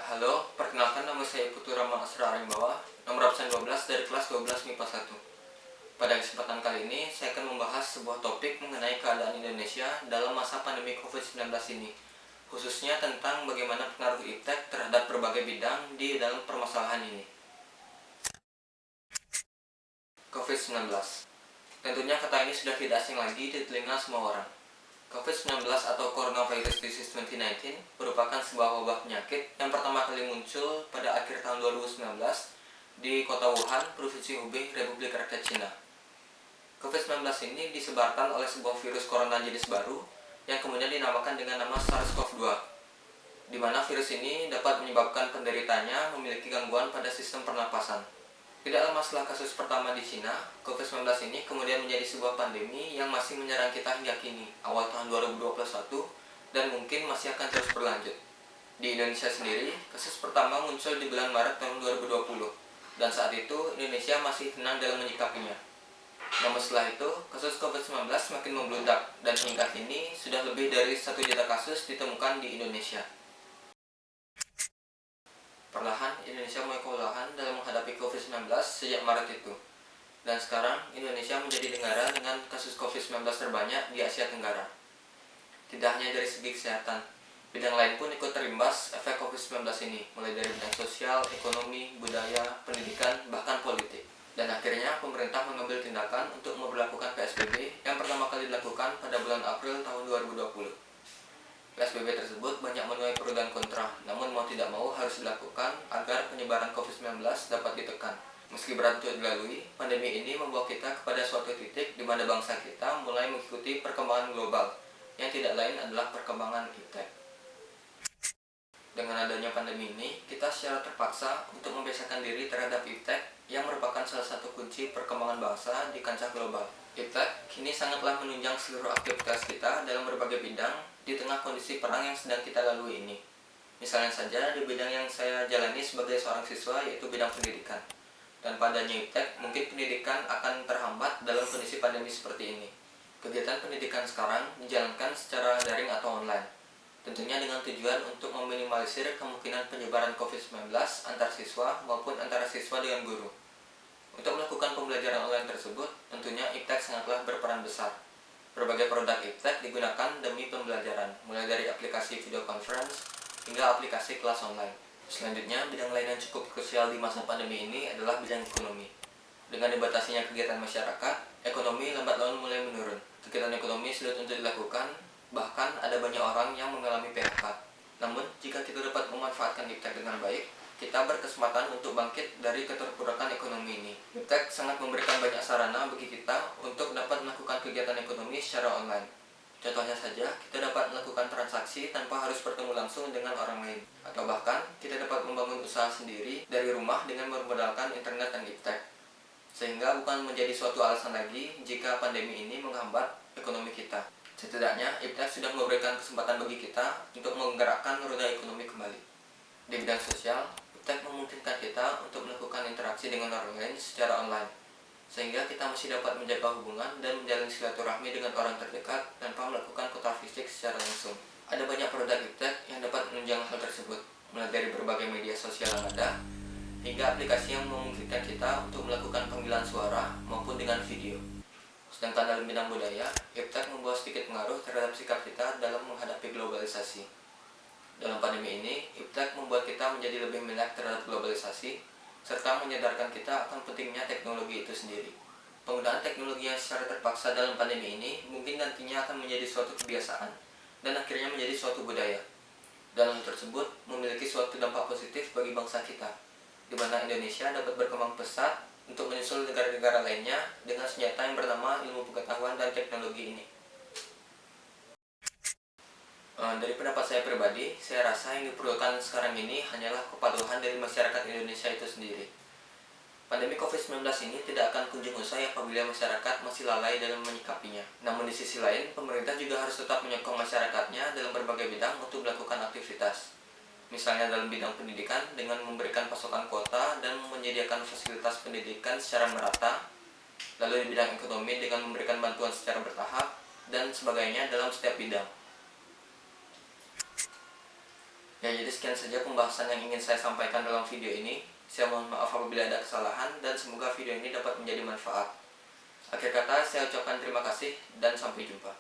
Halo, perkenalkan nama saya Putu Rama Asra Arimbawa, nomor absen 12 dari kelas 12 MIPA 1. Pada kesempatan kali ini, saya akan membahas sebuah topik mengenai keadaan Indonesia dalam masa pandemi COVID-19 ini, khususnya tentang bagaimana pengaruh iptek terhadap berbagai bidang di dalam permasalahan ini. COVID-19. Tentunya kata ini sudah tidak asing lagi di telinga semua orang. COVID-19 atau Coronavirus Disease 2019 merupakan sebuah wabah penyakit yang pertama kali muncul pada akhir tahun 2019 di kota Wuhan, Provinsi Hubei, Republik Rakyat Cina. COVID-19 ini disebarkan oleh sebuah virus corona jenis baru yang kemudian dinamakan dengan nama SARS-CoV-2, di mana virus ini dapat menyebabkan penderitanya memiliki gangguan pada sistem pernapasan. Tidak lama setelah kasus pertama di Cina, COVID-19 ini kemudian menjadi sebuah pandemi yang masih menyerang kita hingga kini, awal tahun 2021, dan mungkin masih akan terus berlanjut. Di Indonesia sendiri, kasus pertama muncul di bulan Maret tahun 2020, dan saat itu Indonesia masih tenang dalam menyikapinya. Namun setelah itu, kasus COVID-19 semakin membludak, dan hingga kini sudah lebih dari 1 juta kasus ditemukan di Indonesia. Perlahan, Indonesia mulai kewalahan dalam menghadapi COVID-19 sejak Maret itu. Dan sekarang, Indonesia menjadi negara dengan kasus COVID-19 terbanyak di Asia Tenggara. Tidak hanya dari segi kesehatan, bidang lain pun ikut terimbas efek COVID-19 ini, mulai dari bidang sosial, ekonomi, budaya, pendidikan, bahkan politik. Dan akhirnya, pemerintah mengambil tindakan untuk memberlakukan PSBB yang pertama kali dilakukan pada bulan April tahun 2020. PSBB tersebut banyak menuai pro dan kontra, namun mau tidak mau harus dilakukan agar penyebaran COVID-19 dapat ditekan. Meski berat untuk dilalui, pandemi ini membawa kita kepada suatu titik di mana bangsa kita mulai mengikuti perkembangan global, yang tidak lain adalah perkembangan iptek. Dengan adanya pandemi ini, kita secara terpaksa untuk membiasakan diri terhadap iptek yang merupakan salah satu kunci perkembangan bangsa di kancah global. Iptek kini sangatlah menunjang seluruh aktivitas kita dalam berbagai bidang di tengah kondisi perang yang sedang kita lalui ini. Misalnya saja di bidang yang saya jalani sebagai seorang siswa, yaitu bidang pendidikan. Dan padanya iptek, mungkin pendidikan akan terhambat dalam kondisi pandemi seperti ini. Kegiatan pendidikan sekarang dijalankan secara daring atau online. Tentunya dengan tujuan untuk meminimalisir kemungkinan penyebaran COVID-19 antar siswa maupun antara siswa dengan guru. Untuk melakukan pembelajaran online tersebut, tentunya iptek sangatlah berperan besar. Berbagai produk iptek digunakan demi pembelajaran, mulai dari aplikasi video conference hingga aplikasi kelas online. Selanjutnya, bidang lain yang cukup krusial di masa pandemi ini adalah bidang ekonomi. Dengan dibatasinya kegiatan masyarakat, ekonomi lambat laun mulai menurun. Kegiatan ekonomi sulit untuk dilakukan, bahkan ada banyak orang yang mengalami PHK. Namun, jika kita dapat memanfaatkan iptek dengan baik, kita berkesempatan untuk bangkit dari keterpurukan ekonomi ini. Iptek sangat memberikan banyak sarana bagi kita untuk dapat melakukan kegiatan ekonomi secara online. Contohnya saja, kita dapat melakukan transaksi tanpa harus bertemu langsung dengan orang lain. Atau bahkan, kita dapat membangun usaha sendiri dari rumah dengan bermodalkan internet dan iptek. Sehingga bukan menjadi suatu alasan lagi jika pandemi ini menghambat ekonomi kita. Setidaknya, iptek sudah memberikan kesempatan bagi kita untuk menggerakkan roda ekonomi kembali. Di bidang sosial, iptek memungkinkan kita untuk melakukan interaksi dengan orang lain secara online, sehingga kita masih dapat menjaga hubungan dan menjalin silaturahmi dengan orang terdekat tanpa melakukan kontak fisik secara langsung. Ada banyak produk iptek yang dapat menunjang hal tersebut, mulai dari berbagai media sosial yang ada, hingga aplikasi yang memungkinkan kita untuk melakukan panggilan suara maupun dengan video. Sedangkan dalam bidang budaya, iptek membawa sedikit pengaruh terhadap sikap kita dalam menghadapi globalisasi. Dalam pandemi ini, iptek membuat kita menjadi lebih melek terhadap globalisasi, serta menyadarkan kita akan pentingnya teknologi itu sendiri. Penggunaan teknologi yang secara terpaksa dalam pandemi ini mungkin nantinya akan menjadi suatu kebiasaan, dan akhirnya menjadi suatu budaya. Dan hal tersebut memiliki suatu dampak positif bagi bangsa kita, di mana Indonesia dapat berkembang pesat untuk menyusul negara-negara lainnya dengan senjata yang bernama ilmu pengetahuan dan teknologi ini. Dari pendapat saya pribadi, saya rasa yang diperlukan sekarang ini hanyalah kepatuhan dari masyarakat Indonesia itu sendiri. Pandemi COVID-19 ini tidak akan kunjung usai apabila masyarakat masih lalai dalam menyikapinya. Namun di sisi lain, pemerintah juga harus tetap menyokong masyarakatnya dalam berbagai bidang untuk melakukan aktivitas. Misalnya dalam bidang pendidikan dengan memberikan pasokan kuota dan menyediakan fasilitas pendidikan secara merata. Lalu di bidang ekonomi dengan memberikan bantuan secara bertahap dan sebagainya dalam setiap bidang. Ya, jadi sekian saja pembahasan yang ingin saya sampaikan dalam video ini. Saya mohon maaf apabila ada kesalahan dan semoga video ini dapat menjadi manfaat. Akhir kata, saya ucapkan terima kasih dan sampai jumpa.